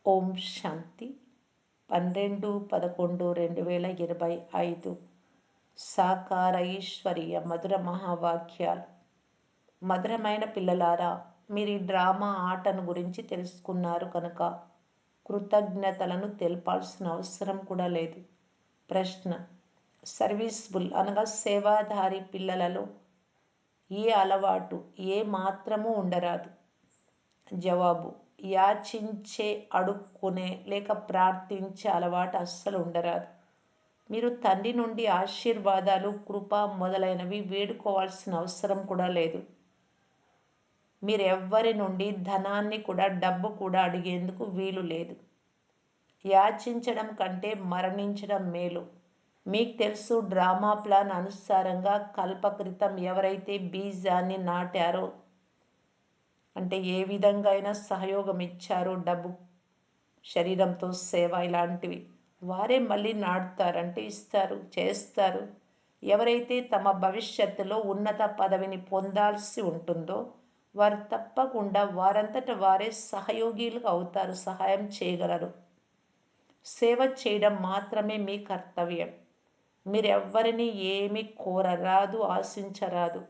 ఓం శాంతి 12/11/2025 సాకార ఈశ్వరీయ మధుర మహావాక్యాలు. మధురమైన పిల్లలారా, మీరు ఈ డ్రామా ఆటను గురించి తెలుసుకున్నారు కనుక కృతజ్ఞతలను తెలపాల్సిన అవసరం కూడా లేదు. ప్రశ్న: సర్వీస్ఫుల్ అనగా సేవాధారి పిల్లలలో ఏ అలవాటు ఏ మాత్రమూ ఉండరాదు? జవాబు: యాచించే, అడుక్కునే లేక ప్రార్థించే అలవాటు అస్సలు ఉండరాదు. మీరు తండ్రి నుండి ఆశీర్వాదాలు, కృప మొదలైనవి వేడుకోవాల్సిన అవసరం కూడా లేదు. మీరెవ్వరి నుండి ధనాన్ని కూడా, డబ్బు కూడా అడిగేందుకు వీలు లేదు. యాచించడం కంటే మరణించడం మేలు. మీకు తెలుసు, డ్రామా ప్లాన్ అనుసారంగా కల్పకృతం ఎవరైతే బీజాన్ని నాటారో, అంటే ఏ విధంగా అయినా సహయోగం ఇచ్చారో, డబ్బు, శరీరంతో సేవ ఇలాంటివి, వారే మళ్ళీ నాటుతారంటే ఇస్తారు, చేస్తారు. ఎవరైతే తమ భవిష్యత్తులో ఉన్నత పదవిని పొందాల్సి ఉంటుందో వారు తప్పకుండా వారంతట వారే సహయోగిలుగా అవుతారు, సహాయం చేయగలరు. సేవ చేయడం మాత్రమే మీ కర్తవ్యం. మీరెవ్వరిని ఏమీ కోరరాదు, ఆశించరాదు.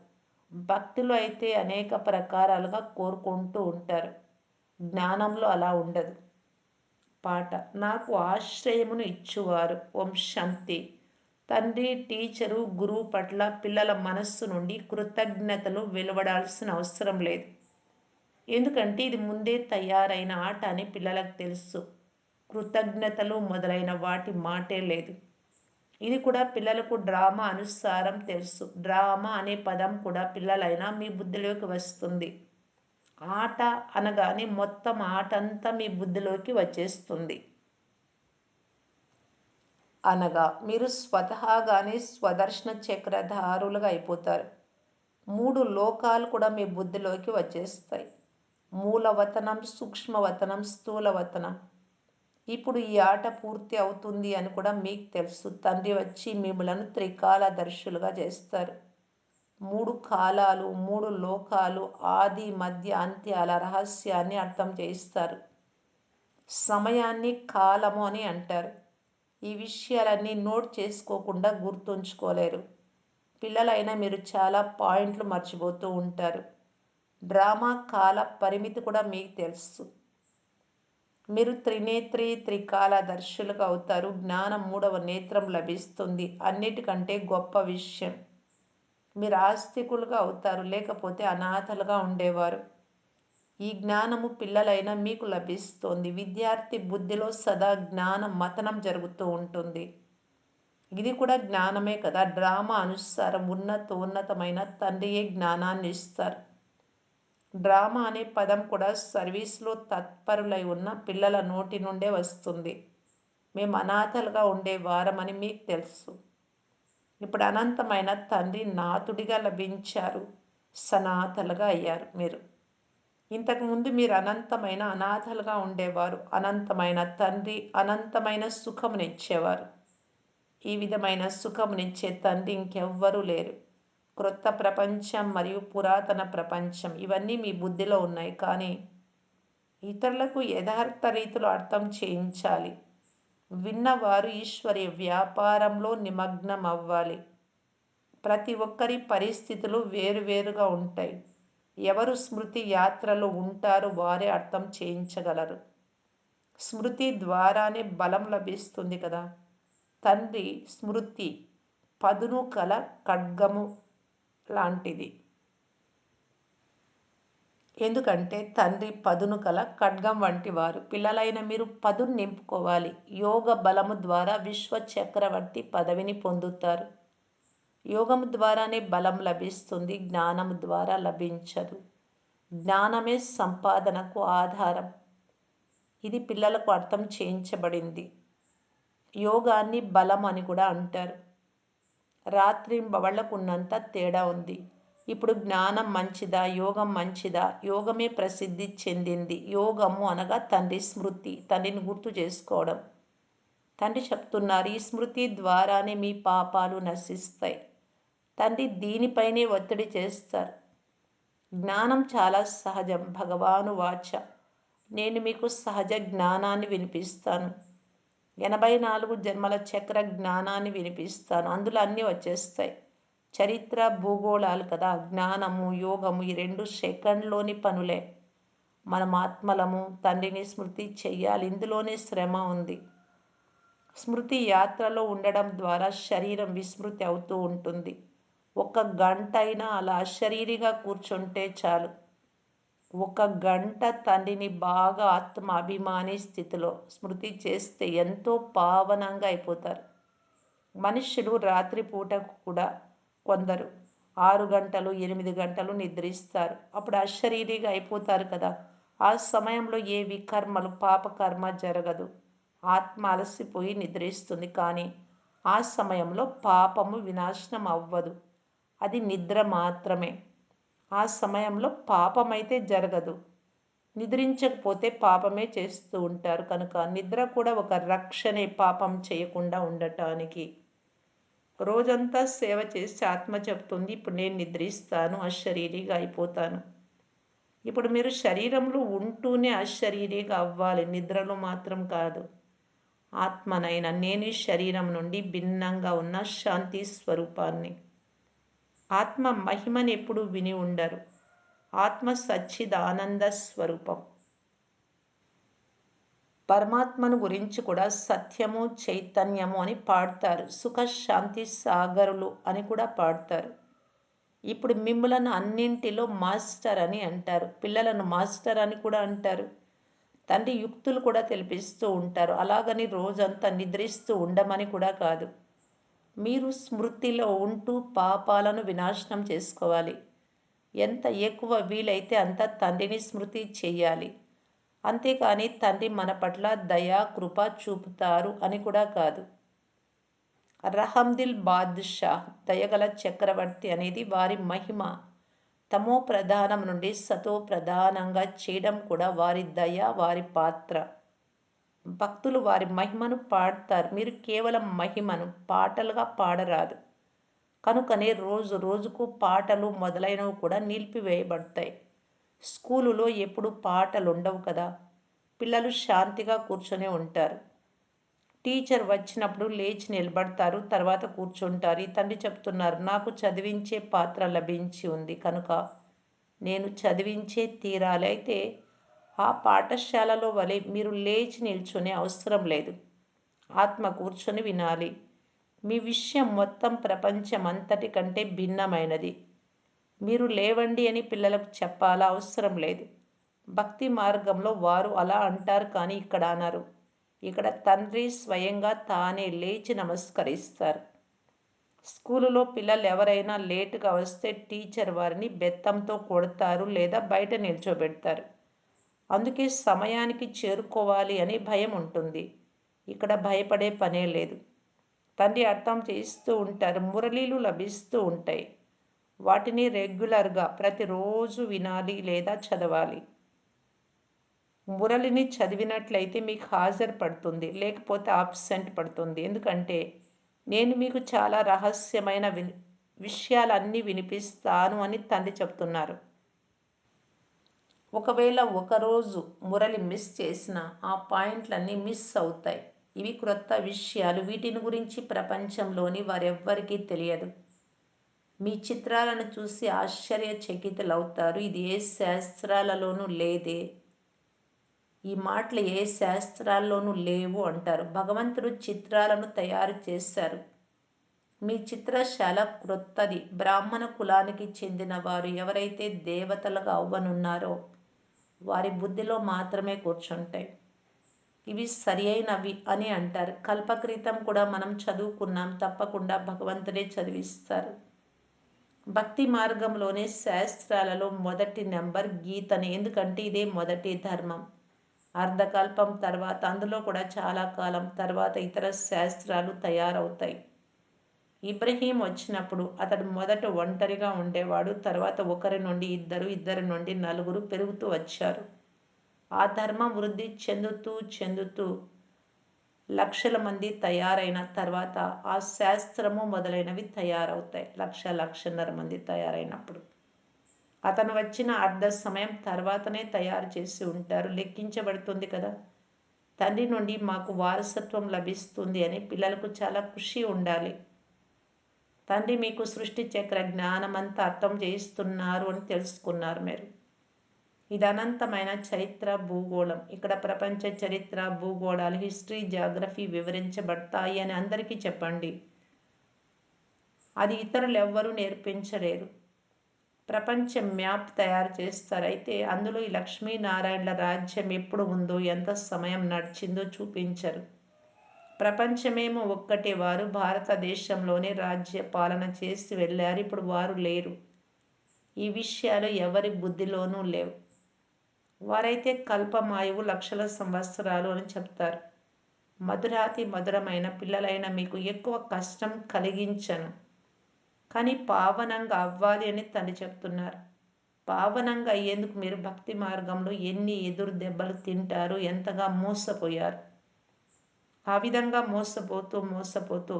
భక్తులు అయితే అనేక ప్రకారాలుగా కోరుకుంటూ ఉంటారు. జ్ఞానంలో అలా ఉండదు. పాట: నాకు ఆశ్రయమును ఇచ్చువారు. ఓం శాంతి. తండ్రి, టీచరు, గురువు పట్ల పిల్లల మనస్సు నుండి కృతజ్ఞతలు వెలువడాల్సిన అవసరం లేదు. ఎందుకంటే ఇది ముందే తయారైన ఆట అని పిల్లలకు తెలుసు. కృతజ్ఞతలు మొదలైన వాటి మాటే లేదు. ఇది కూడా పిల్లలకు డ్రామా అనుసారం తెలుసు. డ్రామా అనే పదం కూడా పిల్లలైనా మీ బుద్ధిలోకి వస్తుంది. ఆట అనగానే మొత్తం ఆటంతా మీ బుద్ధిలోకి వచ్చేస్తుంది. అనగా మీరు స్వతహాగానే స్వదర్శన చక్రధారులుగా అయిపోతారు. 3 లోకాలు కూడా మీ బుద్ధిలోకి వచ్చేస్తాయి: మూలవతనం, సూక్ష్మవతనం, స్థూలవతనం. ఇప్పుడు ఈ ఆట పూర్తి అవుతుంది అని కూడా మీకు తెలుసు. తండ్రి వచ్చి మిమ్మలను త్రికాలదర్శులుగా చేస్తారు. 3 కాలాలు, 3 లోకాలు, ఆది మధ్య అంత్యాల రహస్యాన్ని అర్థం చేయిస్తారు. సమయాన్ని కాలము అని అంటారు. ఈ విషయాలన్నీ నోట్ చేసుకోకుండా గుర్తుంచుకోలేరు. పిల్లలైన మీరు చాలా పాయింట్లు మర్చిపోతూ ఉంటారు. డ్రామా కాల పరిమితి కూడా మీకు తెలుసు. మీరు త్రినేత్రి, త్రికాలదర్శులుగా అవుతారు. జ్ఞానం 3వ నేత్రం లభిస్తుంది. అన్నిటికంటే గొప్ప విషయం, మీరు ఆస్తికులుగా అవుతారు, లేకపోతే అనాథలుగా ఉండేవారు. ఈ జ్ఞానము పిల్లలైన మీకు లభిస్తోంది. విద్యార్థి బుద్ధిలో సదా జ్ఞాన మథనం జరుగుతూ ఉంటుంది. ఇది కూడా జ్ఞానమే కదా. డ్రామా అనుసారం ఉన్నతమైన తండ్రియే జ్ఞానాన్ని ఇస్తారు. డ్రామా అనే పదం కూడా సర్వీస్లో తత్పరులై ఉన్న పిల్లల నోటి నుండే వస్తుంది. మేము అనాథలుగా ఉండే వారమని మీకు తెలుసు. ఇప్పుడు అనంతమైన తండ్రి నాథుడిగా లభించారు, సనాథలుగా అయ్యారు మీరు. ఇంతకుముందు మీరు అనంతమైన అనాథలుగా ఉండేవారు. అనంతమైన తండ్రి అనంతమైన సుఖమునిచ్చేవారు. ఈ విధమైన సుఖమునిచ్చే తండ్రి ఇంకెవ్వరూ లేరు. క్రొత్త ప్రపంచం మరియు పురాతన ప్రపంచం ఇవన్నీ మీ బుద్ధిలో ఉన్నాయి. కానీ ఇతరులకు యథార్థ రీతిలో అర్థం చేయించాలి. విన్నవారు ఈశ్వరీయ వ్యాపారంలో నిమగ్నం అవ్వాలి. ప్రతి ఒక్కరి పరిస్థితులు వేరువేరుగా ఉంటాయి. ఎవరు స్మృతి యాత్రలో ఉంటారో వారే అర్థం చేయించగలరు. స్మృతి ద్వారానే బలం లభిస్తుంది కదా. తండ్రి స్మృతి పదును కల ఖడ్గము లాంటిది. ఎందుకంటే తండ్రి పదును కల ఖడ్గం వంటి వారు. పిల్లలైన మీరు పదును నింపుకోవాలి. యోగ బలము ద్వారా విశ్వ చక్రవర్తి పదవిని పొందుతారు. యోగము ద్వారానే బలం లభిస్తుంది, జ్ఞానము ద్వారా లభించదు. జ్ఞానమే సంపాదనకు ఆధారం. ఇది పిల్లలకు అర్థం చేయించబడింది. యోగాన్ని బలం అని కూడా అంటారు. రాత్రింబవళ్లకు ఉన్నంత తేడా ఉంది. ఇప్పుడు జ్ఞానం మంచిదా, యోగం మంచిదా? యోగమే ప్రసిద్ధి చెందింది. యోగము అనగా తండ్రి స్మృతి, తండ్రిని గుర్తు చేసుకోవడం. తండ్రి చెప్తున్నారు, ఈ స్మృతి ద్వారానే మీ పాపాలు నశిస్తాయి. తండ్రి దీనిపైనే ఒత్తిడి చేస్తారు. జ్ఞానం చాలా సహజం. భగవాను వాచ, నేను మీకు సహజ జ్ఞానాన్ని వినిపిస్తాను. 84 జన్మల చక్ర జ్ఞానాన్ని వినిపిస్తాను. అందులో అన్నీ వచ్చేస్తాయి. చరిత్ర, భూగోళాలు కదా! జ్ఞానము, యోగము ఈ 2 సెకండ్‌లోని పనులే. మనం ఆత్మలము, తండ్రిని స్మృతి చెయ్యాలి. ఇందులోనే శ్రమ ఉంది. స్మృతి యాత్రలో ఉండడం ద్వారా శరీరం విస్మృతి అవుతూ ఉంటుంది. ఒక గంటైనా అలా అశరీరిగా కూర్చుంటే చాలు. ఒక గంట తండ్రిని బాగా ఆత్మాభిమాని స్థితిలో స్మృతి చేస్తే ఎంతో పావనంగా అయిపోతారు. మనుష్యులు రాత్రిపూట కూడా కొందరు 6 గంటలు, 8 గంటలు నిద్రిస్తారు. అప్పుడు అశరీరిగా అయిపోతారు కదా! ఆ సమయంలో ఏ వికర్మలు, పాపకర్మ జరగదు. ఆత్మ అలసిపోయి నిద్రిస్తుంది. కానీ ఆ సమయంలో పాపము వినాశనం అవ్వదు. అది నిద్ర మాత్రమే. ఆ సమయంలో పాపమైతే జరగదు. నిద్రించకపోతే పాపమే చేస్తూ ఉంటారు. కనుక నిద్ర కూడా ఒక రక్షణే పాపం చేయకుండా ఉండటానికి. రోజంతా సేవ చేసి ఆత్మ చెప్తుంది, ఇప్పుడు నేను నిద్రిస్తాను, అశరీరిగా అయిపోతాను. ఇప్పుడు మీరు శరీరంలో ఉంటూనే అశరీరిగా అవ్వాలి, నిద్రలో మాత్రం కాదు. ఆత్మనైన నేను ఈ శరీరం నుండి భిన్నంగా ఉన్న శాంతి స్వరూపాన్ని. ఆత్మ మహిమని ఎప్పుడు విని ఉండరు. ఆత్మ సచ్చిదానంద స్వరూపం. పరమాత్మను గురించి కూడా సత్యము, చైతన్యము అని పాడతారు. సుఖ శాంతి సాగరులు అని కూడా పాడతారు. ఇప్పుడు మిమ్ములను అన్నింటిలో మాస్టర్ అని అంటారు. పిల్లలను మాస్టర్ అని కూడా అంటారు. తండ్రి యుక్తులు కూడా తెలిపిస్తూ ఉంటారు. అలాగని రోజంతా నిద్రిస్తూ ఉండమని కూడా కాదు. మీరు స్మృతిలో ఉంటూ పాపాలను వినాశనం చేసుకోవాలి. ఎంత ఎక్కువ వీలైతే అంత తండ్రిని స్మృతి చెయ్యాలి. అంతేకాని తండ్రి మన పట్ల దయా కృప చూపుతారు అని కూడా కాదు. రహందిల్ బాద్షా దయగల చక్రవర్తి అనేది వారి మహిమ. తమో ప్రధానం నుండి సతో ప్రధానంగా చేయడం కూడా వారి దయ, వారి పాత్ర. భక్తులు వారి మహిమను పాడతారు. మీరు కేవలం మహిమను పాటలుగా పాడరాదు. కనుకనే రోజు రోజుకు పాటలు మొదలైనవి కూడా నిలిపివేయబడతాయి. స్కూలులో ఎప్పుడు పాటలు ఉండవు కదా! పిల్లలు శాంతిగా కూర్చొని ఉంటారు. టీచర్ వచ్చినప్పుడు లేచి నిలబడతారు, తర్వాత కూర్చుంటారు. ఈ తండ్రి చెప్తున్నారు, నాకు చదివించే పాత్ర లభించి ఉంది కనుక నేను చదివించే తీరాలి. అయితే ఆ పాఠశాలలో వలె మీరు లేచి నిల్చునే అవసరం లేదు. ఆత్మ కూర్చొని వినాలి. మీ విషయం మొత్తం ప్రపంచం అంతటి కంటే భిన్నమైనది. మీరు లేవండి అని పిల్లలకు చెప్పాలా? అవసరం లేదు. భక్తి మార్గంలో వారు అలా అంటారు కానీ ఇక్కడ అనరు. ఇక్కడ తండ్రి స్వయంగా తానే లేచి నమస్కరిస్తారు. స్కూలులో పిల్లలు ఎవరైనా లేటుగా వస్తే టీచర్ వారిని బెత్తంతో కొడతారు లేదా బయట నిల్చోబెడతారు. అందుకే సమయానికి చేరుకోవాలి అనే భయం ఉంటుంది. ఇక్కడ భయపడే పనే లేదు. తండ్రి అర్థం చేస్తూ ఉంటారు. మురళీలు లభిస్తూ ఉంటాయి. వాటిని రెగ్యులర్గా ప్రతిరోజు వినాలి లేదా చదవాలి. మురళిని చదివినట్లయితే మీకు హాజరు పడుతుంది, లేకపోతే ఆబ్సెంట్ పడుతుంది. ఎందుకంటే నేను మీకు చాలా రహస్యమైన విషయాలన్నీ వినిపిస్తాను అని తండ్రి చెప్తున్నారు. ఒకవేళ ఒకరోజు మురళి మిస్ చేసినా ఆ పాయింట్లన్నీ మిస్ అవుతాయి. ఇవి క్రొత్త విషయాలు. వీటిని గురించి ప్రపంచంలోని వారెవ్వరికీ తెలియదు. మీ చిత్రాలను చూసి ఆశ్చర్యచకితులవుతారు. ఇది ఏ శాస్త్రాలలోనూ లేదే, ఈ మాటలు ఏ శాస్త్రాల్లోనూ లేవు అంటారు. భగవంతుడు చిత్రాలను తయారు చేశారు. మీ చిత్రశాల క్రొత్తది. బ్రాహ్మణ కులానికి చెందిన వారు ఎవరైతే దేవతలుగా అవ్వనున్నారో వారి బుద్ధిలో మాత్రమే కూర్చుంటాయి. ఇవి సరి అయినవి అని అంటారు. కల్పకృతం కూడా మనం చదువుకున్నాం. తప్పకుండా భగవంతుడే చదివిస్తారు. భక్తి మార్గంలోనే శాస్త్రాలలో మొదటి నెంబర్ గీతని. ఎందుకంటే ఇదే మొదటి ధర్మం. అర్ధకల్పం తర్వాత అందులో కూడా చాలా కాలం తర్వాత ఇతర శాస్త్రాలు తయారవుతాయి. ఇబ్రహీం వచ్చినప్పుడు అతడు మొదట ఒంటరిగా ఉండేవాడు. తర్వాత ఒకరి నుండి ఇద్దరు, ఇద్దరి నుండి నలుగురు పెరుగుతూ వచ్చారు. ఆ ధర్మం వృద్ధి చెందుతూ చెందుతూ లక్షల మంది తయారైన తర్వాత ఆ శాస్త్రము మొదలైనవి తయారవుతాయి. లక్షన్నర మంది తయారైనప్పుడు అతను వచ్చిన అర్ధ సమయం తర్వాతనే తయారు చేసి ఉంటారు. లెక్కించబడుతుంది కదా! తండ్రి నుండి మాకు వారసత్వం లభిస్తుంది అని పిల్లలకు చాలా ఖుషి ఉండాలి. తండ్రి మీకు సృష్టి చక్ర జ్ఞానమంతా అర్థం చేయిస్తున్నారు అని తెలుసుకున్నారు మీరు. ఇది అనంతమైన చరిత్ర భూగోళం. ఇక్కడ ప్రపంచ చరిత్ర భూగోళాలు హిస్టరీ జాగ్రఫీ వివరించబడతాయి అని అందరికీ చెప్పండి. అది ఇతరులు ఎవ్వరూ నేర్పించలేరు. ప్రపంచ మ్యాప్ తయారు చేస్తారు. అయితే అందులో ఈ లక్ష్మీనారాయణల రాజ్యం ఎప్పుడు ఉందో ఎంత సమయం నడిచిందో చూపించరు. ప్రపంచమేమో ఒక్కటే. వారు భారతదేశంలోనే రాజ్య పాలన చేసి వెళ్ళారు. ఇప్పుడు వారు లేరు. ఈ విషయాలు ఎవరి బుద్ధిలోనూ లేవు. వారైతే కల్పమాయువు లక్షల సంవత్సరాలు అని చెప్తారు. మధురాతి మధురమైన పిల్లలైన మీకు ఎక్కువ కష్టం కలిగించను, కానీ పావనంగా అవ్వాలి అని తండ్రి చెప్తున్నారు. పావనంగా అయ్యేందుకు మీరు భక్తి మార్గంలో ఎన్ని ఎదురు దెబ్బలు తింటారు, ఎంతగా మోసపోయారు. ఆ విధంగా మోసపోతూ మోసపోతూ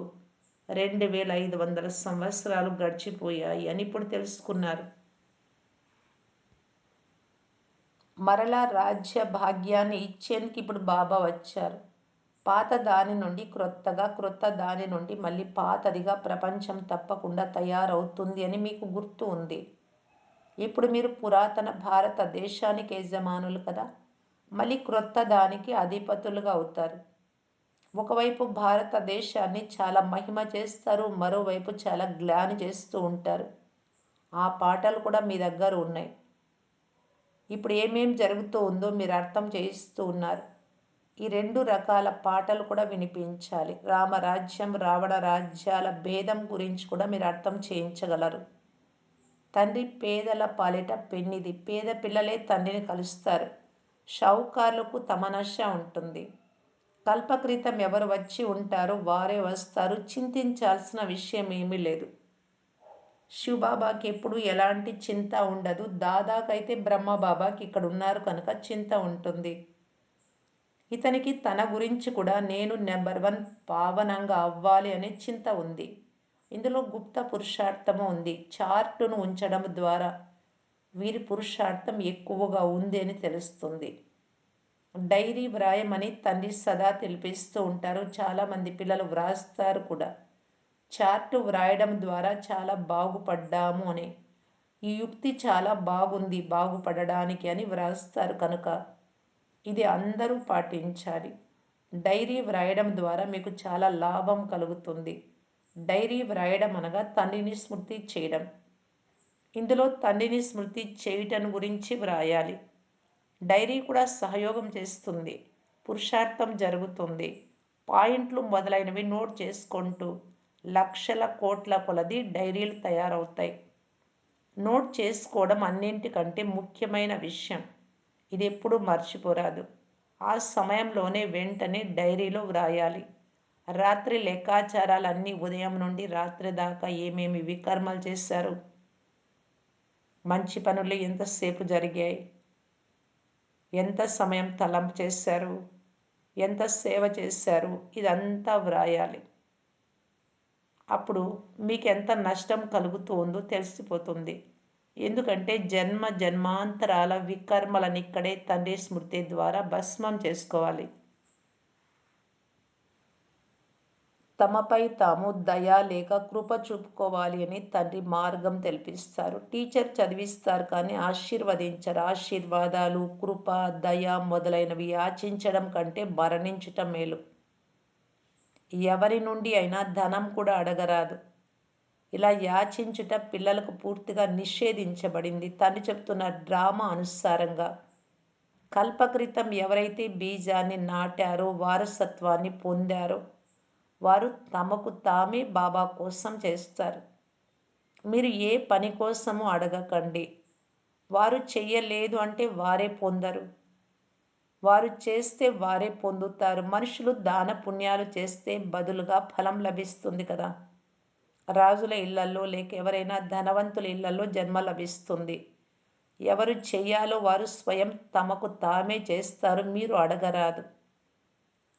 2500 సంవత్సరాలు గడిచిపోయాయి అని ఇప్పుడు తెలుసుకున్నారు. మరలా రాజ్య భాగ్యాన్ని ఇచ్చేందుకు ఇప్పుడు బాబా వచ్చారు. పాత దాని నుండి క్రొత్తగా, క్రొత్త దాని నుండి మళ్ళీ పాతదిగా ప్రపంచం తప్పకుండా తయారవుతుంది అని మీకు గుర్తు ఉంది. ఇప్పుడు మీరు పురాతన భారతదేశానికి యజమానులు కదా, మళ్ళీ క్రొత్త దానికి అధిపతులుగా అవుతారు. ఒకవైపు భారతదేశాన్ని చాలా మహిమ చేస్తారు, మరోవైపు చాలా గ్లాని చేస్తూ ఉంటారు. ఆ పాటలు కూడా మీ దగ్గర ఉన్నాయి. ఇప్పుడు ఏమేం జరుగుతూ ఉందో మీరు అర్థం చేయిస్తూ ఉన్నారు. ఈ 2 రకాల పాటలు కూడా వినిపించాలి. రామరాజ్యం రావణ రాజ్యాల భేదం గురించి కూడా మీరు అర్థం చేయించగలరు. తండ్రి పేదల పాలిట పెన్నిది. పేద పిల్లలే తండ్రిని కలుస్తారు. షావుకార్లకు తమనశ ఉంటుంది. కల్పక్రితం ఎవరు వచ్చి ఉంటారో వారే వస్తారు. చింతించాల్సిన విషయం ఏమీ లేదు. శివబాబాకి ఎప్పుడు ఎలాంటి చింత ఉండదు. దాదాకైతే బ్రహ్మబాబాకి ఇక్కడ ఉన్నారు కనుక చింత ఉంటుంది. ఇతనికి తన గురించి కూడా నేను నెంబర్ 1 పావనంగా అవ్వాలి అనే చింత ఉంది. ఇందులో గుప్త పురుషార్థము ఉంది. చార్టును ఉంచడం ద్వారా వీరి పురుషార్థం ఎక్కువగా ఉంది అని తెలుస్తుంది. డైరీ వ్రాయమని తండ్రి సదా తెలిపిస్తూ ఉంటారు. చాలామంది పిల్లలు వ్రాస్తారు కూడా. చార్టు వ్రాయడం ద్వారా చాలా బాగుపడ్డాము అని. ఈ యుక్తి చాలా బాగుంది బాగుపడడానికి అని వ్రాస్తారు కనుక ఇది అందరూ పాటించాలి. డైరీ వ్రాయడం ద్వారా మీకు చాలా లాభం కలుగుతుంది. డైరీ వ్రాయడం అనగా తండ్రిని స్మృతి చేయడం. ఇందులో తండ్రిని స్మృతి చేయటం గురించి వ్రాయాలి. డైరీ కూడా సహయోగం చేస్తుంది. పురుషార్థం జరుగుతుంది. పాయింట్లు మొదలైనవి నోట్ చేసుకుంటూ లక్షల కోట్ల కొలది డైరీలు తయారవుతాయి. నోట్ చేసుకోవడం అన్నింటికంటే ముఖ్యమైన విషయం. ఇది ఎప్పుడూ మర్చిపోరాదు. ఆ సమయంలోనే వెంటనే డైరీలో వ్రాయాలి. రాత్రి లెక్కాచారాలన్నీ ఉదయం నుండి రాత్రి దాకా ఏమేమి వికర్మలు చేశారు, మంచి పనులు ఎంతసేపు జరిగాయి, ఎంత సమయం తలంపు చేశారు, ఎంత సేవ చేశారు, ఇదంతా వ్రాయాలి. అప్పుడు మీకు ఎంత నష్టం కలుగుతూ ఉందో తెలిసిపోతుంది. ఎందుకంటే జన్మ జన్మాంతరాల వికర్మలను ఇక్కడే తండ్రి స్మృతి ద్వారా భస్మం చేసుకోవాలి. తమపై తాము దయ లేక కృప చూపుకోవాలి అని తండ్రి మార్గం తెలిపిస్తారు. టీచర్ చదివిస్తారు కానీ ఆశీర్వదించరు. ఆశీర్వాదాలు, కృప, దయ మొదలైనవి యాచించడం కంటే మరణించటం మేలు. ఎవరి నుండి అయినా ధనం కూడా అడగరాదు. ఇలా యాచించుట పిల్లలకు పూర్తిగా నిషేధించబడింది. తండ్రి చెప్తున్న డ్రామా అనుసారంగా కల్పక్రితం ఎవరైతే బీజాన్ని నాటారో, వారసత్వాన్ని పొందారో వారు తమకు తామే బాబా కోసం చేస్తారు. మీరు ఏ పని కోసము అడగకండి. వారు చెయ్యలేదు అంటే వారే పొందరు. వారు చేస్తే వారే పొందుతారు. మనుషులు దాన పుణ్యాలు చేస్తే బదులుగా ఫలం లభిస్తుంది కదా. రాజుల ఇళ్లల్లో లేక ఎవరైనా ధనవంతుల ఇళ్లలో జన్మ లభిస్తుంది. ఎవరు చెయ్యాలో వారు స్వయం తమకు తామే చేస్తారు. మీరు అడగరాదు.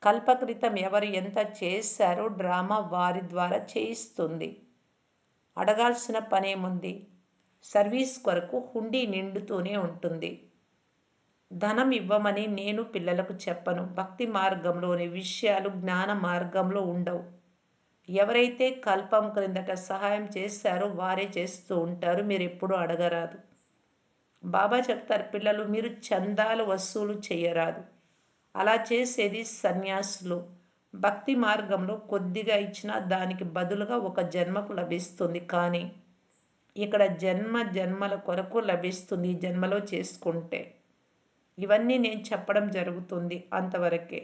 కల్పక్రితం ఎవరు ఎంత చేశారో డ్రామా వారి ద్వారా చేయిస్తుంది. అడగాల్సిన పనేముంది? సర్వీస్ కొరకు హుండీ నిండుతూనే ఉంటుంది. ధనం ఇవ్వమని నేను పిల్లలకు చెప్పను. భక్తి మార్గంలోని విషయాలు జ్ఞాన మార్గంలో ఉండవు. ఎవరైతే కల్పం క్రిందట సహాయం చేశారో వారే చేస్తూ ఉంటారు. మీరెప్పుడూ అడగరాదు. బాబా చెప్తారు, పిల్లలు మీరు చందాలు వసూలు చేయరాదు. అలా చేసేది సన్యాసులు. భక్తి మార్గంలో కొద్దిగా ఇచ్చినా దానికి బదులుగా ఒక జన్మకు లభిస్తుంది. కానీ ఇక్కడ జన్మ జన్మల కొరకు లభిస్తుంది ఈ జన్మలో చేసుకుంటే. ఇవన్నీ నేను చెప్పడం జరుగుతుంది అంతవరకే.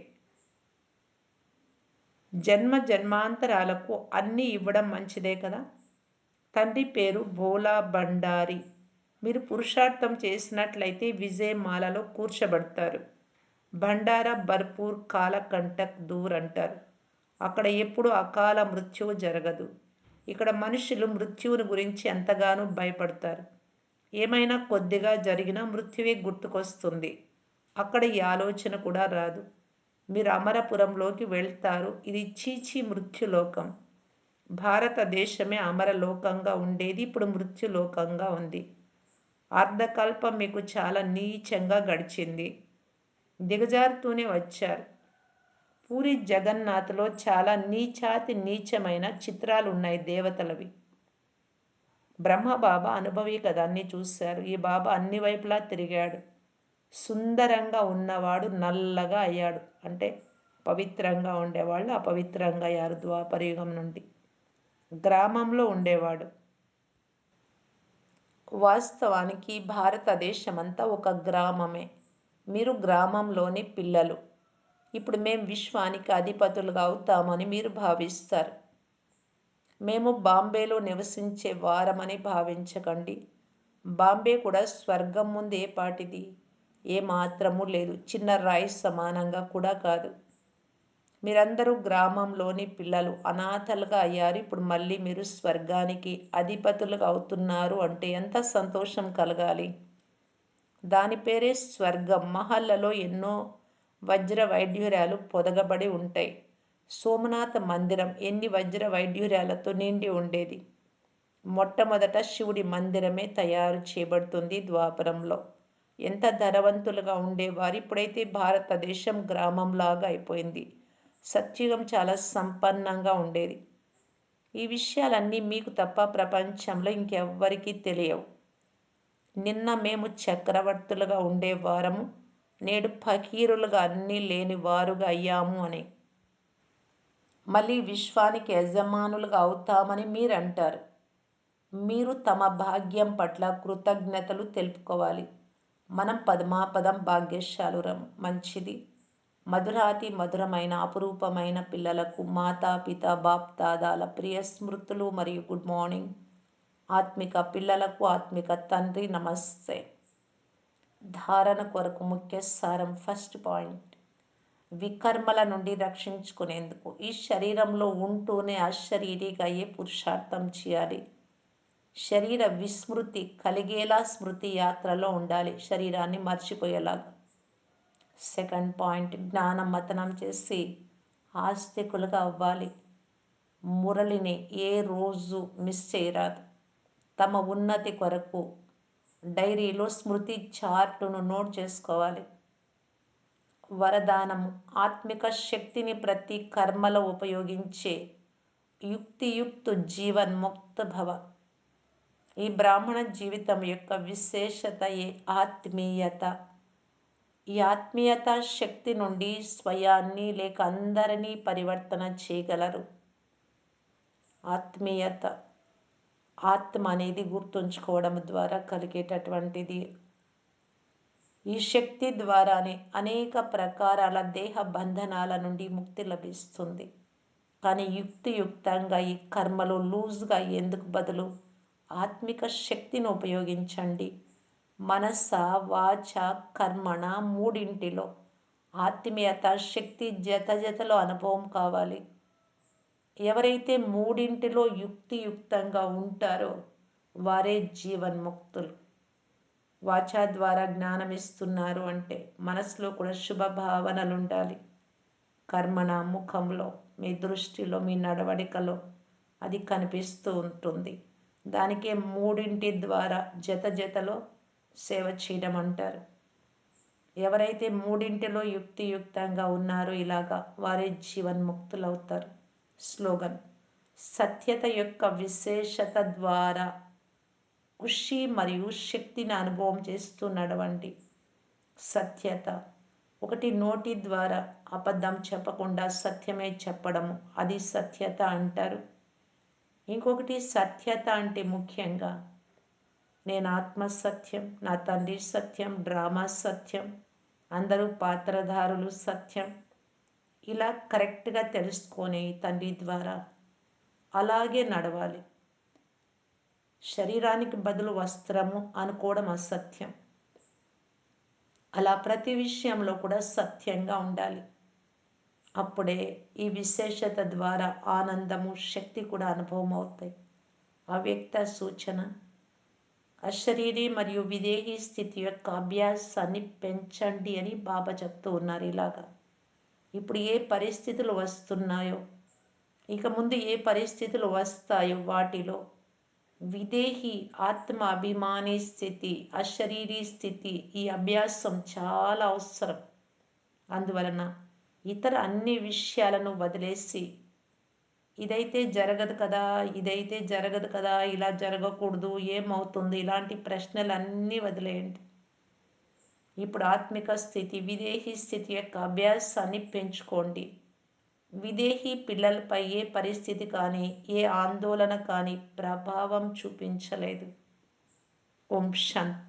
జన్మ జన్మాంతరాలకు అన్నీ ఇవ్వడం మంచిదే కదా. తండ్రి పేరు భోలా బండారి. మీరు పురుషార్థం చేసినట్లయితే విజయమాలలో కూర్చోబడతారు. భండారా భర్పూర్ కాలకంటక్ దూర్ అంటారు. అక్కడ ఎప్పుడు అకాల మృత్యువు జరగదు. ఇక్కడ మనుషులు మృత్యువుని గురించి ఎంతగానో భయపడతారు. ఏమైనా కొద్దిగా జరిగినా మృత్యువే గుర్తుకొస్తుంది. అక్కడ ఈ ఆలోచన కూడా రాదు. మీరు అమరపురంలోకి వెళ్తారు. ఇది చీచీ మృత్యులోకం. భారతదేశమే అమరలోకంగా ఉండేది, ఇప్పుడు మృత్యులోకంగా ఉంది. అర్ధకల్పం మీకు చాలా నీచంగా గడిచింది. దిగజారుతూనే వచ్చారు. పూరి జగన్నాథ్లో చాలా నీచాతి నీచమైన చిత్రాలు ఉన్నాయి దేవతలవి. బ్రహ్మబాబా అనుభవి కదా, అన్నీ చూశారు. ఈ బాబా అన్ని వైపులా తిరిగాడు. సుందరంగా ఉన్నవాడు నల్లగా అయ్యాడు. అంటే పవిత్రంగా ఉండేవాళ్ళు అపవిత్రంగా అయ్యారు ద్వాపరయుగం నుండి. గ్రామంలో ఉండేవాడు. వాస్తవానికి భారతదేశమంతా ఒక గ్రామమే. మీరు గ్రామంలోని పిల్లలు. ఇప్పుడు మేము విశ్వానికి అధిపతులుగా అవుతామని మీరు భావిస్తారు. మేము బాంబేలో నివసించే వారమని భావించకండి. బాంబే కూడా స్వర్గం ముందు ఏ పాటిది? ఏ మాత్రము లేదు. చిన్న రాయి సమానంగా కూడా కాదు. మీరందరూ గ్రామంలోని పిల్లలు అనాథలుగా అయ్యారు. ఇప్పుడు మళ్ళీ మీరు స్వర్గానికి అధిపతులుగా అవుతున్నారు అంటే ఎంత సంతోషం కలగాలి. దాని పేరే స్వర్గం. మహల్లలో ఎన్నో వజ్ర వైడ్యూర్యాలు పొదగబడి ఉంటాయి. సోమనాథ మందిరం ఎన్ని వజ్ర వైడ్యూర్యాలతో నిండి ఉండేది. మొట్టమొదట శివుడి మందిరమే తయారు చేయబడుతుంది ద్వాపరంలో. ఎంత ధనవంతులుగా ఉండేవారు. ఇప్పుడైతే భారతదేశం గ్రామంలాగా అయిపోయింది. సత్యుగం చాలా సంపన్నంగా ఉండేది. ఈ విషయాలన్నీ మీకు తప్ప ప్రపంచంలో ఇంకెవ్వరికీ తెలియవు. నిన్న మేము చక్రవర్తులుగా ఉండేవారము, నేడు ఫకీరులుగా అన్నీ లేని వారుగా అయ్యాము అని. మళ్ళీ విశ్వానికి యజమానులుగా అవుతామని మీరంటారు. మీరు తమ భాగ్యం పట్ల కృతజ్ఞతలు తెలుపుకోవాలి. మనం పదమాపదం భాగ్యశాలురం. మంచిది. మధురాతి మధురమైన అపురూపమైన పిల్లలకు మాతాపిత బాప్దాదాల ప్రియ స్మృతులు మరియు గుడ్ మార్నింగ్. ఆత్మిక పిల్లలకు ఆత్మిక తండ్రి నమస్తే. ధారణ కొరకు ముఖ్య సారం. ఫస్ట్ పాయింట్, వికర్మల నుండి రక్షించుకునేందుకు ఈ శరీరంలో ఉంటూనే అశరీరిగా అయ్యే పురుషార్థం చేయాలి. శరీర విస్మృతి కలిగేలా స్మృతి యాత్రలో ఉండాలి, శరీరాన్ని మర్చిపోయేలాగా. సెకండ్ పాయింట్, జ్ఞానం మతనం చేసి ఆస్తికులుగా అవ్వాలి. మురళిని ఏ రోజు మిస్ చేయరాదు. తమ ఉన్నతి కొరకు డైరీలో స్మృతి చార్టును నోట్ చేసుకోవాలి. వరదానము, ఆత్మిక శక్తిని ప్రతి కర్మలో ఉపయోగించే యుక్తియుక్త జీవన్ముక్త భవ. ఈ బ్రాహ్మణ జీవితం యొక్క విశేషత ఆత్మీయత. ఈ ఆత్మీయత శక్తి నుండి స్వయాన్ని లేక అందరినీ పరివర్తన చేయగలరు. ఆత్మీయత, ఆత్మ అనేది గుర్తుంచుకోవడం ద్వారా కలిగేటటువంటిది. ఈ శక్తి ద్వారానే అనేక ప్రకారాల దేహ బంధనాల నుండి ముక్తి లభిస్తుంది. కానీ యుక్తియుక్తంగా ఈ కర్మలు లూజ్గా ఎందుకు బదులు ఆత్మిక శక్తిని ఉపయోగించండి. మనస వాచ కర్మణ మూడింటిలో ఆత్మీయత శక్తి జతలో అనుభవం కావాలి. ఎవరైతే మూడింటిలో యుక్తియుక్తంగా ఉంటారో వారే జీవన్ముక్తులు. వాచా ద్వారా జ్ఞానం ఇస్తున్నారు అంటే మనసులో కూడా శుభ భావనలు ఉండాలి. కర్మణ ముఖంలో, మీ దృష్టిలో, మీ నడవడికలో అది కనిపిస్తూ ఉంటుంది. దానికే మూడింటి ద్వారా జత జతలో సేవ చేయడం అంటారు. ఎవరైతే మూడింటిలో యుక్తియుక్తంగా ఉన్నారో ఇలాగా వారే జీవన్ముక్తులవుతారు. స్లోగన్: సత్యత యొక్క విశేషత ద్వారా కృషి మరియు శక్తిని అనుభవం చేస్తూ నడవండి. సత్యత ఒకటి, నోటి ద్వారా అబద్ధం చెప్పకుండా సత్యమే చెప్పడము, అది సత్యత అంటారు. ఇంకొకటి సత్యత అంటే ముఖ్యంగా నేను ఆత్మ సత్యం, నా తండ్రి సత్యం, డ్రామా సత్యం, అందరూ పాత్రధారులు సత్యం, ఇలా కరెక్ట్గా తెలుసుకొని తండ్రి ద్వారా అలాగే నడవాలి. శరీరానికి బదులు వస్త్రము అనుకోవడం అసత్యం. అలా ప్రతి విషయంలో కూడా సత్యంగా ఉండాలి. అప్పుడే ఈ విశేషత ద్వారా ఆనందము, శక్తి కూడా అనుభవం అవుతాయి. అవ్యక్త సూచన: అశరీరి మరియు విదేహీ స్థితి యొక్క అభ్యాసాన్ని పెంచండి అని బాబా చెప్తూ ఉన్నారు. ఇలాగా ఇప్పుడు ఏ పరిస్థితులు వస్తున్నాయో, ఇక ముందు ఏ పరిస్థితులు వస్తాయో వాటిలో విదేహి ఆత్మ అభిమాని స్థితి, అశరీరీ స్థితి, ఈ అభ్యాసం చాలా అవసరం. అందువలన ఇతర అన్ని విషయాలను వదిలేసి ఇదైతే జరగదు కదా, ఇదైతే జరగదు కదా, ఇలా జరగకూడదు, ఏమవుతుంది, ఇలాంటి ప్రశ్నలన్నీ వదిలేయండి. ఇప్పుడు ఆత్మిక స్థితి, విదేహీ స్థితి యొక్క అభ్యాసాన్ని పెంచుకోండి. విదేహీ పిల్లలపై ఏ పరిస్థితి కానీ, ఏ ఆందోళన కానీ ప్రభావం చూపించలేదు. ఓం శాంతి.